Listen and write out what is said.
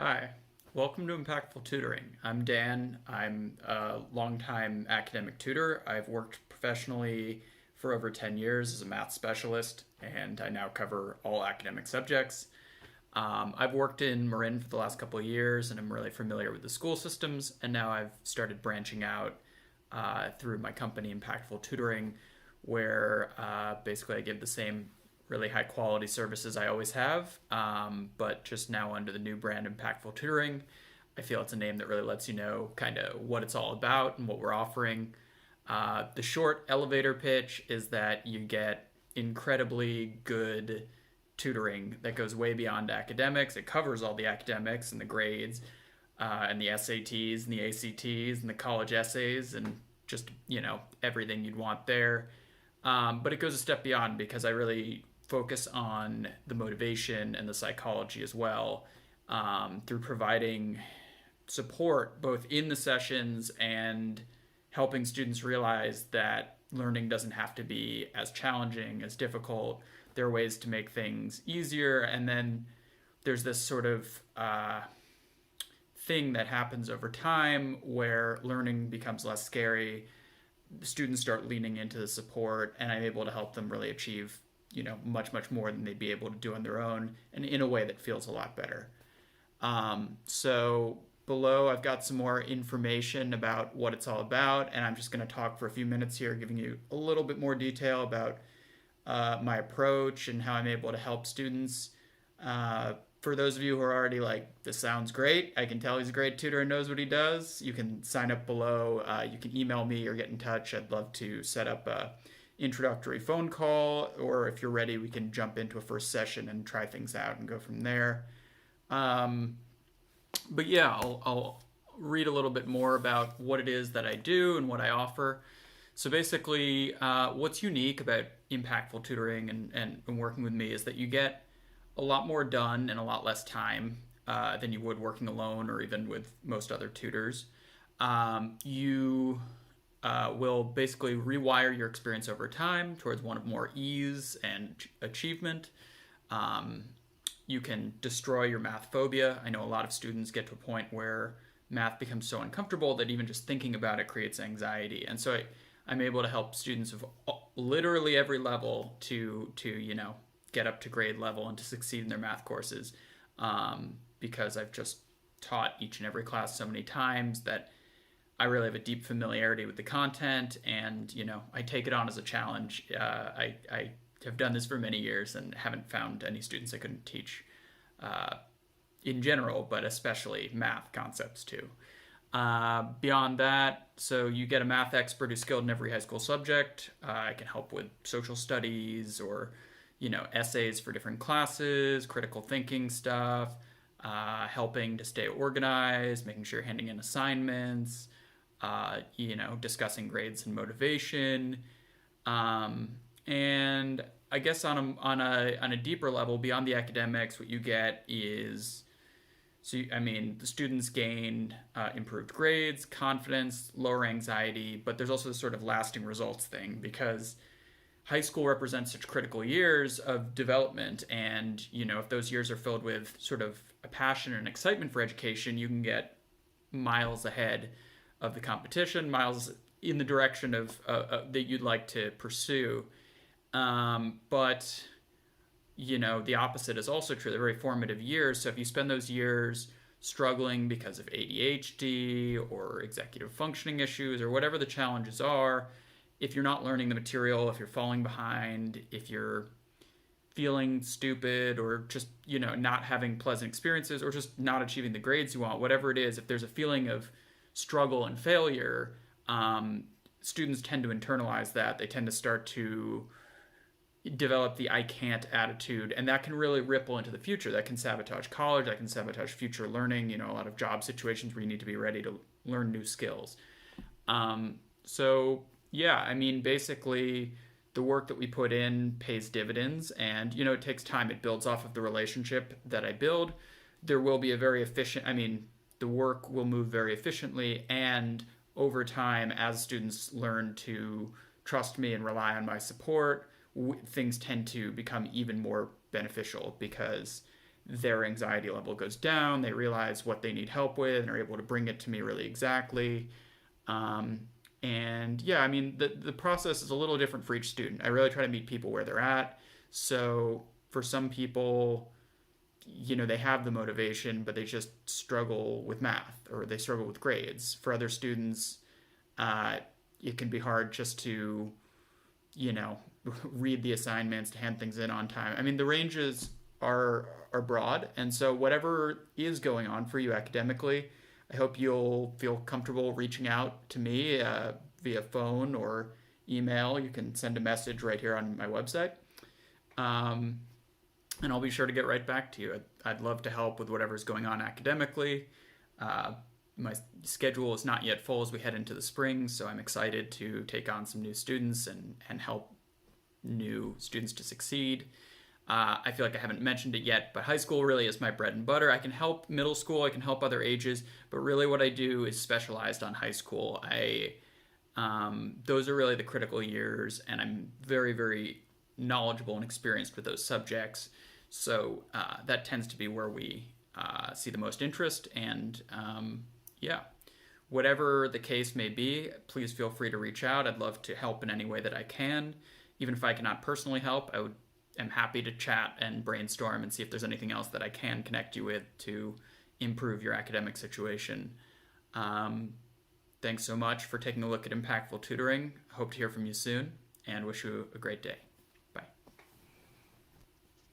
Hi, welcome to Impactful Tutoring. I'm Dan. I'm a longtime academic tutor. I've worked professionally for over 10 years as a math specialist, and I now cover all academic subjects. I've worked in Marin for the last couple of years, and I'm really familiar with the school systems, and now I've started branching out through my company, Impactful Tutoring, where basically I give the same really high quality services I always have, but just now under the new brand Impactful Tutoring. I feel it's a name that really lets you know kind of what it's all about and what we're offering. The short elevator pitch is that you get incredibly good tutoring that goes way beyond academics. It covers all the academics and the grades and the SATs and the ACTs and the college essays and just, everything you'd want there. But it goes a step beyond because I really focus on the motivation and the psychology as well, through providing support both in the sessions and helping students realize that learning doesn't have to be as challenging, as difficult. There are ways to make things easier. And then there's this sort of thing that happens over time where learning becomes less scary. The students start leaning into the support, and I'm able to help them really achieve much more than they'd be able to do on their own, and in a way that feels a lot better. So below I've got some more information about what it's all about, and I'm just going to talk for a few minutes here, giving you a little bit more detail about my approach and how I'm able to help students. For those of you who are already like, this sounds great, I can tell he's a great tutor and knows what he does, you can sign up below. You can email me or get in touch. I'd love to set up a introductory phone call, or if you're ready, we can jump into a first session and try things out and go from there. But yeah, I'll read a little bit more about what it is that I do and what I offer. So basically, what's unique about impactful tutoring and working with me is that you get a lot more done in a lot less time than you would working alone or even with most other tutors. You will basically rewire your experience over time towards one of more ease and achievement. You can destroy your math phobia. I know a lot of students get to a point where math becomes so uncomfortable that even just thinking about it creates anxiety. And so I'm able to help students of literally every level to get up to grade level and to succeed in their math courses, because I've just taught each and every class so many times that I really have a deep familiarity with the content, and I take it on as a challenge. I have done this for many years and haven't found any students I couldn't teach in general, but especially math concepts too. Beyond that, so you get a math expert who's skilled in every high school subject. I can help with social studies or essays for different classes, critical thinking stuff, helping to stay organized, making sure you're handing in assignments, discussing grades and motivation. And I guess on a deeper level, beyond the academics, what you get is, the students gain improved grades, confidence, lower anxiety, but there's also this sort of lasting results thing, because high school represents such critical years of development, and if those years are filled with sort of a passion and excitement for education, you can get miles ahead of the competition, miles in the direction of that you'd like to pursue. But the opposite is also true. They're very formative years. So if you spend those years struggling because of ADHD or executive functioning issues or whatever the challenges are, if you're not learning the material, if you're falling behind, if you're feeling stupid or just, not having pleasant experiences or just not achieving the grades you want, whatever it is, if there's a feeling of struggle and failure, students tend to internalize that. They tend to start to develop the I can't attitude, and that can really ripple into the future. That can sabotage college, that can sabotage future learning, a lot of job situations where you need to be ready to learn new skills. So yeah, basically the work that we put in pays dividends, and it takes time. It builds off of the relationship that I build. There will be a very efficient, the work will move very efficiently, and over time, as students learn to trust me and rely on my support, things tend to become even more beneficial, because their anxiety level goes down, they realize what they need help with, and are able to bring it to me really exactly. Um, and yeah, I mean, the process is a little different for each student. I really try to meet people where they're at. So for some people, they have the motivation, but they just struggle with math or they struggle with grades. For other students, uh, it can be hard just to, you know, read the assignments, to hand things in on time. I mean, the ranges are broad, and so whatever is going on for you academically, I hope you'll feel comfortable reaching out to me via phone or email. You can send a message right here on my website. Um, and I'll be sure to get right back to you. I'd love to help with whatever's going on academically. Uh, my schedule is not yet full as we head into the spring, so I'm excited to take on some new students and help new students to succeed. I feel like I haven't mentioned it yet, but high school really is my bread and butter. I can help middle school, I can help other ages, but really what I do is specialized on high school. Those are really the critical years, and I'm very, very knowledgeable and experienced with those subjects. So that tends to be where we see the most interest. And yeah, whatever the case may be, please feel free to reach out. I'd love to help in any way that I can. Even if I cannot personally help, am happy to chat and brainstorm and see if there's anything else that I can connect you with to improve your academic situation. Thanks so much for taking a look at Impactful Tutoring. Hope to hear from you soon and wish you a great day.